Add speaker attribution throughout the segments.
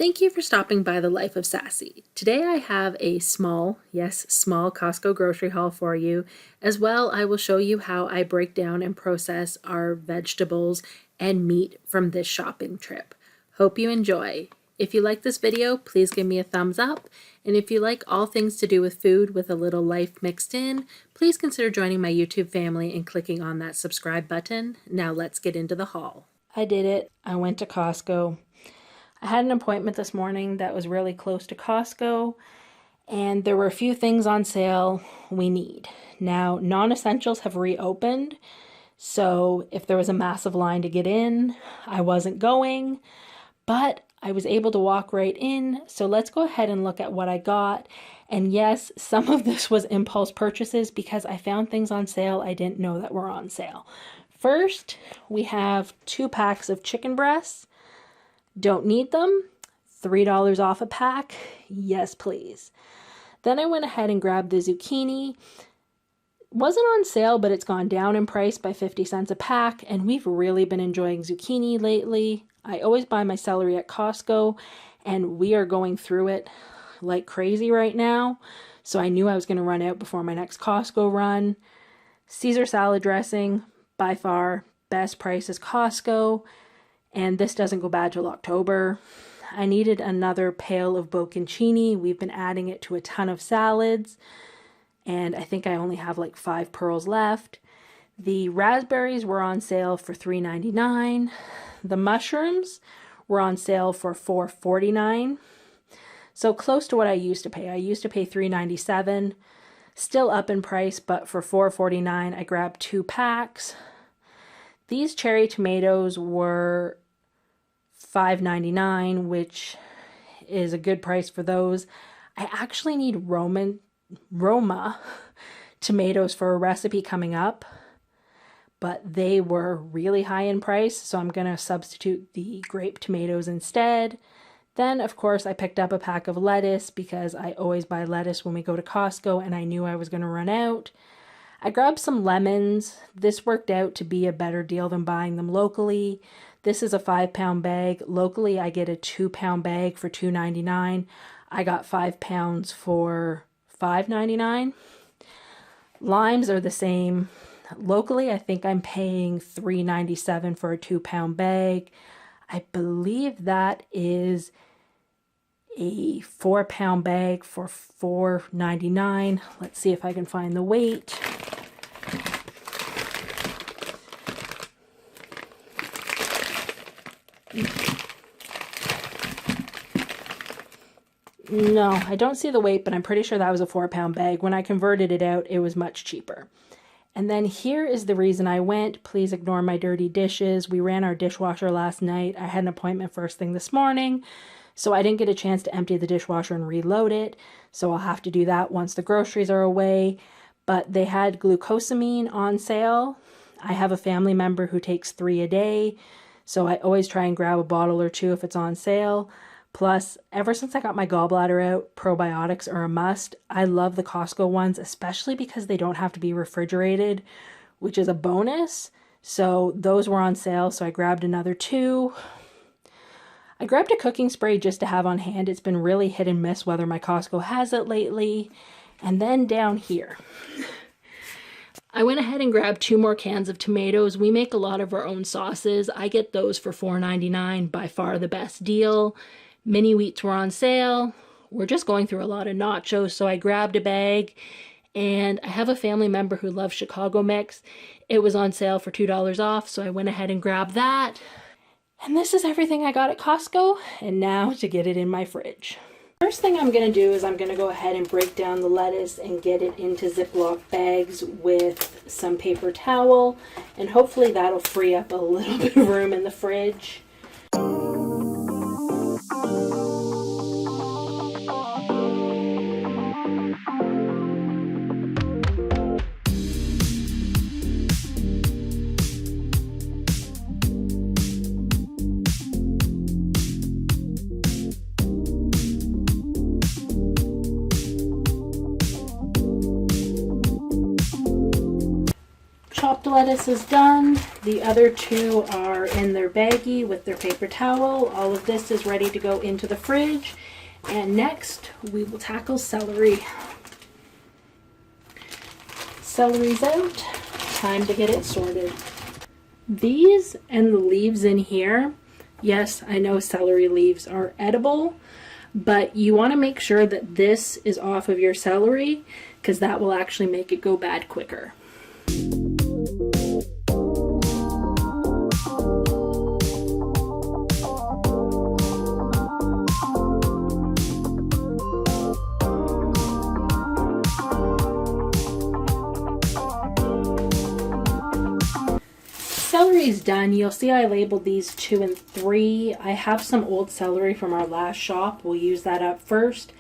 Speaker 1: Thank you for stopping by the Life of Sassy. Today I have a small, yes, small Costco grocery haul for you. As well, I will show you how I break down and process our vegetables and meat from this shopping trip. Hope you enjoy. If you like this video, please give me a thumbs up. And if you like all things to do with food with a little life mixed in, please consider joining my YouTube family and clicking on that subscribe button. Now let's get into the haul. I did it. I went to Costco. I had an appointment this morning that was really close to Costco, and there were a few things on sale we need. Now, non-essentials have reopened, so if there was a massive line to get in, I wasn't going, but I was able to walk right in, so let's go ahead and look at what I got. And yes, some of this was impulse purchases because I found things on sale I didn't know that were on sale. First, we have 2 packs of chicken breasts. Don't need them. $3 off a pack. Yes, please. Then I went ahead and grabbed the zucchini. Wasn't on sale, but it's gone down in price by 50 cents a pack, and we've really been enjoying zucchini lately. I always buy my celery at Costco, and we are going through it like crazy right now, so I knew I was going to run out before my next Costco run. Caesar salad dressing, by far, best price is Costco. And this doesn't go bad till October. I needed another pail of bocconcini. We've been adding it to a ton of salads. And I think I only have like 5 pearls left. The raspberries were on sale for $3.99. The mushrooms were on sale for $4.49. So close to what I used to pay. I used to pay $3.97. Still up in price, but for $4.49 I grabbed 2 packs. These cherry tomatoes were $5.99, which is a good price for those. I actually need Roma tomatoes for a recipe coming up, but they were really high in price, so I'm going to substitute the grape tomatoes instead. Then, of course, I picked up a pack of lettuce because I always buy lettuce when we go to Costco, and I knew I was going to run out. I grabbed some lemons. This worked out to be a better deal than buying them locally. This is a 5-pound bag. Locally, I get a 2-pound bag for $2.99. I got 5 pounds for $5.99. Limes are the same. Locally, I think I'm paying $3.97 for a 2-pound bag. I believe that is a 4-pound bag for $4.99. Let's see if I can find the weight. No, I don't see the weight, but I'm pretty sure that was a 4-pound bag. When I converted it out, it was much cheaper. And then here is the reason I went. Please ignore my dirty dishes. We ran our dishwasher last night. I had an appointment first thing this morning, so I didn't get a chance to empty the dishwasher and reload it. So I'll have to do that once the groceries are away. But they had glucosamine on sale. I have a family member who takes 3 a day, so I always try and grab a bottle or 2 if it's on sale. Plus, ever since I got my gallbladder out, probiotics are a must. I love the Costco ones, especially because they don't have to be refrigerated, which is a bonus. So those were on sale, so I grabbed another 2. I grabbed a cooking spray just to have on hand. It's been really hit and miss whether my Costco has it lately. And then down here, I went ahead and grabbed 2 more cans of tomatoes. We make a lot of our own sauces. I get those for $4.99, by far the best deal. Mini wheats were on sale. We're just going through a lot of nachos, so I grabbed a bag. And I have a family member who loves Chicago mix. It was on sale for $2 off, so I went ahead and grabbed that. And this is everything I got at Costco, and now to get it in my fridge. First thing I'm going to do is I'm going to go ahead and break down the lettuce and get it into Ziploc bags with some paper towel, and hopefully that'll free up a little bit of room in the fridge. Chopped lettuce is done. The other two are in their baggie with their paper towel. All of this is ready to go into the fridge. And next, we will tackle celery. Celery's out. Time to get it sorted. These and the leaves in here, yes, I know celery leaves are edible, but you want to make sure that this is off of your celery because that will actually make it go bad quicker. Celery is done. You'll see I labeled these 2 and 3. I have some old celery from our last shop. We'll use that up first.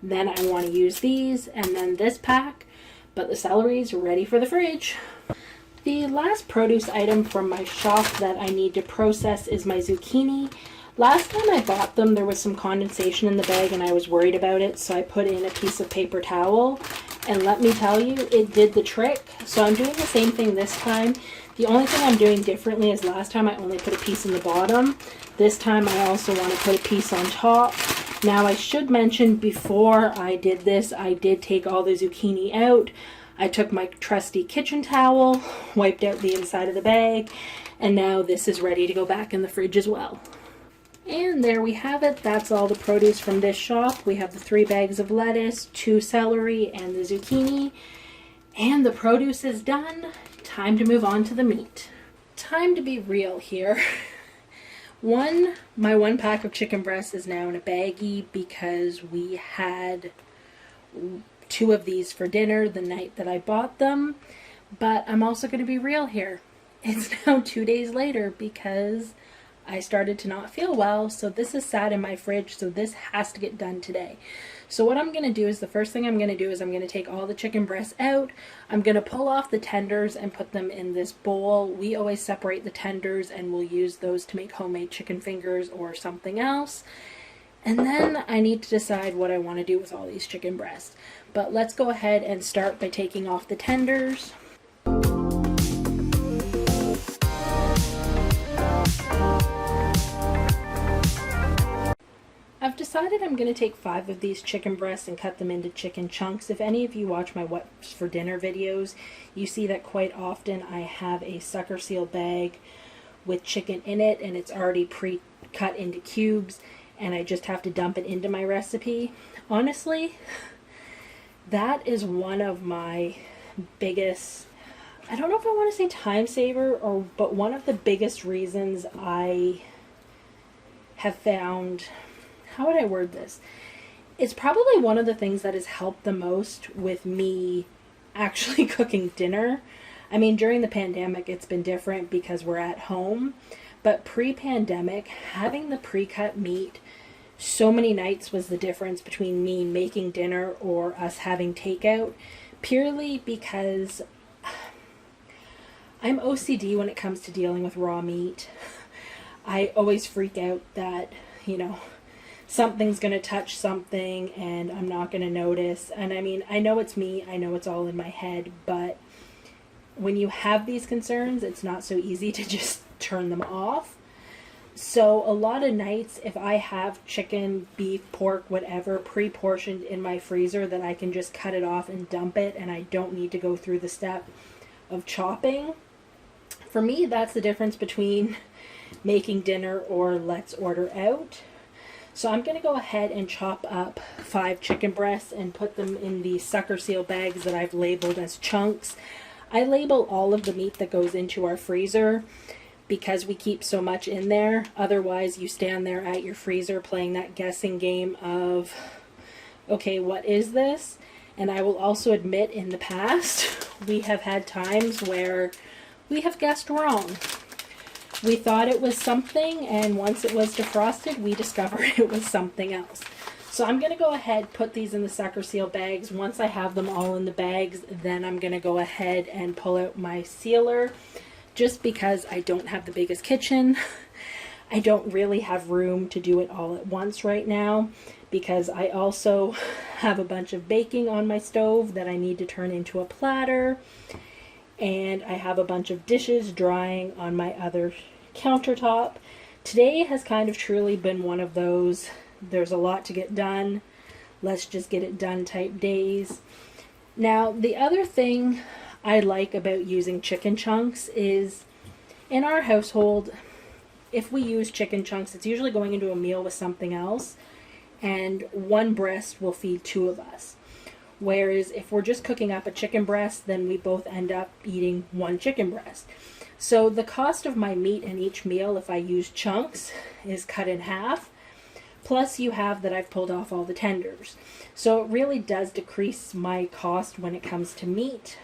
Speaker 1: Then I want to use these and then this pack. But the celery is ready for the fridge. The last produce item from my shop that I need to process is my zucchini. Last time I bought them, there was some condensation in the bag and I was worried about it. So I put in a piece of paper towel. And let me tell you, it did the trick. So I'm doing the same thing this time. The only thing I'm doing differently is last time I only put a piece in the bottom. This time I also want to put a piece on top. Now I should mention before I did this, I did take all the zucchini out. I took my trusty kitchen towel, wiped out the inside of the bag, and now this is ready to go back in the fridge as well. And there we have it. That's all the produce from this shop. We have the 3 bags of lettuce, 2 celery, and the zucchini. And the produce is done. Time to move on to the meat. Time to be real here. My 1 pack of chicken breast is now in a baggie because we had 2 of these for dinner the night that I bought them. But I'm also going to be real here. It's now 2 days later because I started to not feel well, so this is sat in my fridge, so this has to get done today. So what I'm going to do is the first thing I'm going to do is I'm going to take all the chicken breasts out. I'm going to pull off the tenders and put them in this bowl. We always separate the tenders and we'll use those to make homemade chicken fingers or something else. And then I need to decide what I want to do with all these chicken breasts. But let's go ahead and start by taking off the tenders. I've decided I'm going to take 5 of these chicken breasts and cut them into chicken chunks. If any of you watch my What's for Dinner videos, you see that quite often I have a sucker seal bag with chicken in it and it's already pre-cut into cubes and I just have to dump it into my recipe. Honestly, that is one of my biggest, I don't know if I want to say time saver, but one of the biggest reasons I have found, how would I word this? It's probably one of the things that has helped the most with me actually cooking dinner. I mean, during the pandemic, it's been different because we're at home. But pre-pandemic, having the pre-cut meat so many nights was the difference between me making dinner or us having takeout. Purely because I'm OCD when it comes to dealing with raw meat. I always freak out that, something's going to touch something and I'm not going to notice. And I mean, I know it's me. I know it's all in my head. But when you have these concerns, it's not so easy to just turn them off. So a lot of nights, if I have chicken, beef, pork, whatever, pre-portioned in my freezer, that I can just cut it off and dump it and I don't need to go through the step of chopping. For me, that's the difference between making dinner or let's order out. So I'm going to go ahead and chop up 5 chicken breasts and put them in the sucker seal bags that I've labeled as chunks. I label all of the meat that goes into our freezer because we keep so much in there. Otherwise, you stand there at your freezer playing that guessing game of, okay, what is this? And I will also admit in the past, we have had times where we have guessed wrong. We thought it was something, and once it was defrosted, we discovered it was something else. So I'm going to go ahead, put these in the sucker seal bags. Once I have them all in the bags, then I'm going to go ahead and pull out my sealer. Just because I don't have the biggest kitchen, I don't really have room to do it all at once right now, because I also have a bunch of baking on my stove that I need to turn into a platter. and I have a bunch of dishes drying on my other countertop. Today has kind of truly been one of those, there's a lot to get done, let's just get it done type days. Now, the other thing I like about using chicken chunks is, in our household, if we use chicken chunks, it's usually going into a meal with something else, and one breast will feed two of us. Whereas if we're just cooking up a chicken breast, then we both end up eating one chicken breast. So the cost of my meat in each meal, if I use chunks, is cut in half. Plus you have that I've pulled off all the tenders. So it really does decrease my cost when it comes to meat.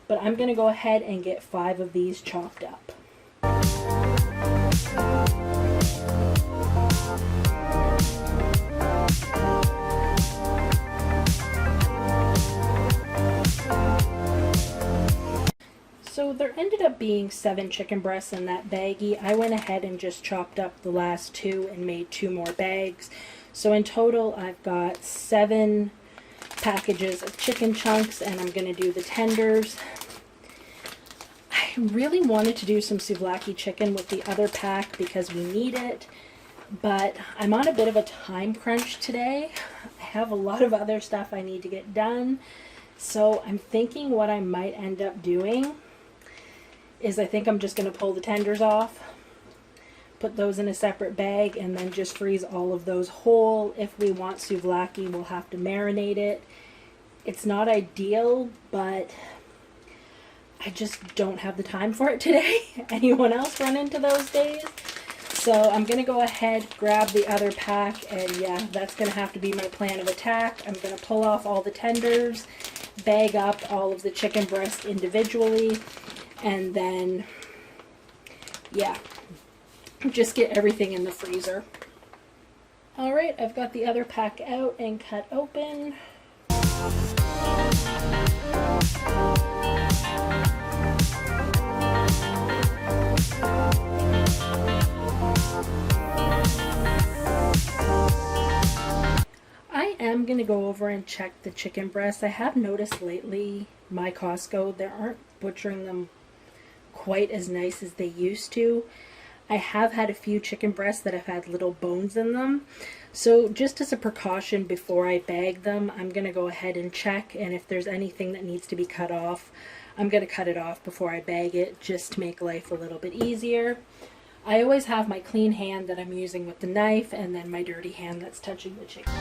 Speaker 1: But I'm going to go ahead and get 5 of these chopped up. So there ended up being 7 chicken breasts in that baggie. I went ahead and just chopped up the last 2 and made 2 more bags. So in total, I've got 7 packages of chicken chunks, and I'm going to do the tenders. I really wanted to do some souvlaki chicken with the other pack because we need it, but I'm on a bit of a time crunch today. I have a lot of other stuff I need to get done. So I'm thinking what I might end up doing is I think I'm just going to pull the tenders off, put those in a separate bag, and then just freeze all of those whole. If we want souvlaki, we'll have to marinate it. It's not ideal, but I just don't have the time for it today. Anyone else run into those days? So I'm going to go ahead, grab the other pack, and yeah, that's going to have to be my plan of attack. I'm going to pull off all the tenders, bag up all of the chicken breast individually, and then, yeah, just get everything in the freezer. Alright, I've got the other pack out and cut open. I am going to go over and check the chicken breasts. I have noticed lately, my Costco, they aren't butchering them quite as nice as they used to. I have had a few chicken breasts that have had little bones in them. So just as a precaution before I bag them, I'm going to go ahead and check, and if there's anything that needs to be cut off, I'm going to cut it off before I bag it, just to make life a little bit easier. I always have my clean hand that I'm using with the knife, and then my dirty hand that's touching the chicken.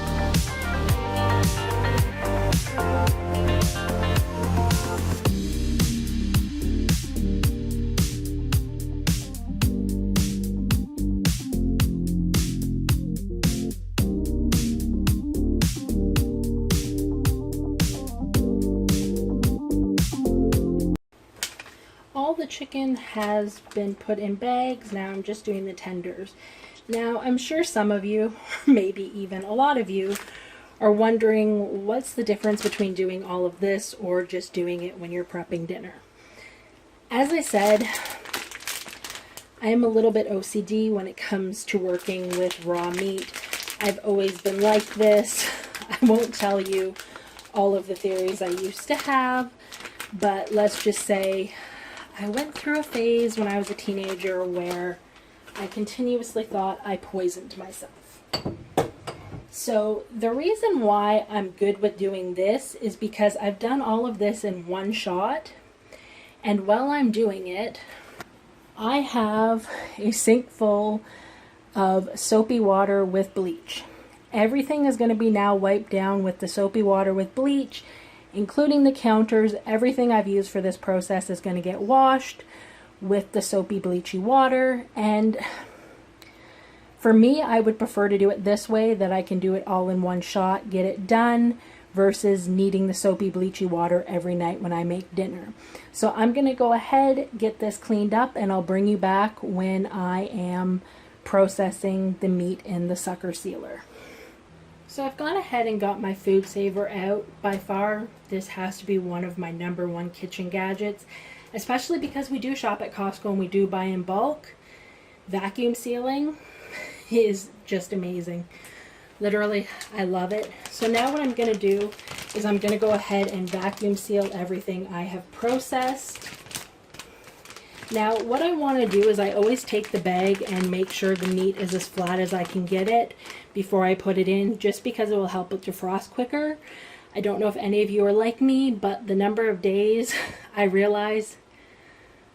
Speaker 1: All the chicken has been put in bags. Now I'm just doing the tenders. Now I'm sure some of you, maybe even a lot of you, are wondering what's the difference between doing all of this or just doing it when you're prepping dinner. As I said, I am a little bit OCD when it comes to working with raw meat. I've always been like this. I won't tell you all of the theories I used to have, but let's just say I went through a phase when I was a teenager where I continuously thought I poisoned myself. So the reason why I'm good with doing this is because I've done all of this in one shot, and while I'm doing it, I have a sink full of soapy water with bleach. Everything is going to be now wiped down with the soapy water with bleach, including the counters. Everything I've used for this process is going to get washed with the soapy bleachy water. And for me, I would prefer to do it this way, that I can do it all in one shot, get it done, versus needing the soapy bleachy water every night when I make dinner. So I'm going to go ahead, get this cleaned up, and I'll bring you back when I am processing the meat in the sucker sealer. So I've gone ahead and got my food saver out. By far, this has to be one of my #1 kitchen gadgets, especially because we do shop at Costco and we do buy in bulk. Vacuum sealing is just amazing. Literally, I love it. So now what I'm going to do is I'm going to go ahead and vacuum seal everything I have processed. Now, what I want to do is I always take the bag and make sure the meat is as flat as I can get it before I put it in, just because it will help it defrost quicker. I don't know if any of you are like me, but the number of days I realize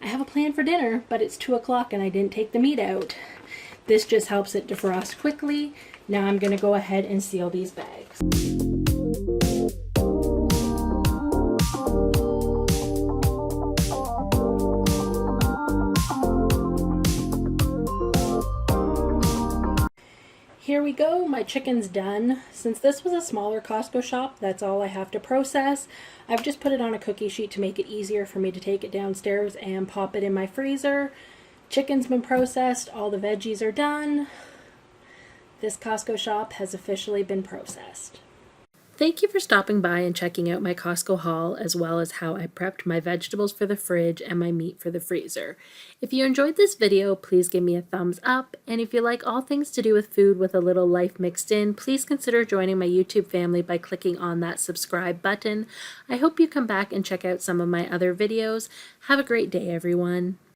Speaker 1: I have a plan for dinner, but it's 2 o'clock and I didn't take the meat out. This just helps it defrost quickly. Now I'm going to go ahead and seal these bags. Here we go, my chicken's done. Since this was a smaller Costco shop, that's all I have to process. I've just put it on a cookie sheet to make it easier for me to take it downstairs and pop it in my freezer. Chicken's been processed, all the veggies are done. This Costco shop has officially been processed. Thank you for stopping by and checking out my Costco haul, as well as how I prepped my vegetables for the fridge and my meat for the freezer. If you enjoyed this video, please give me a thumbs up, and if you like all things to do with food with a little life mixed in, please consider joining my YouTube family by clicking on that subscribe button. I hope you come back and check out some of my other videos. Have a great day, everyone.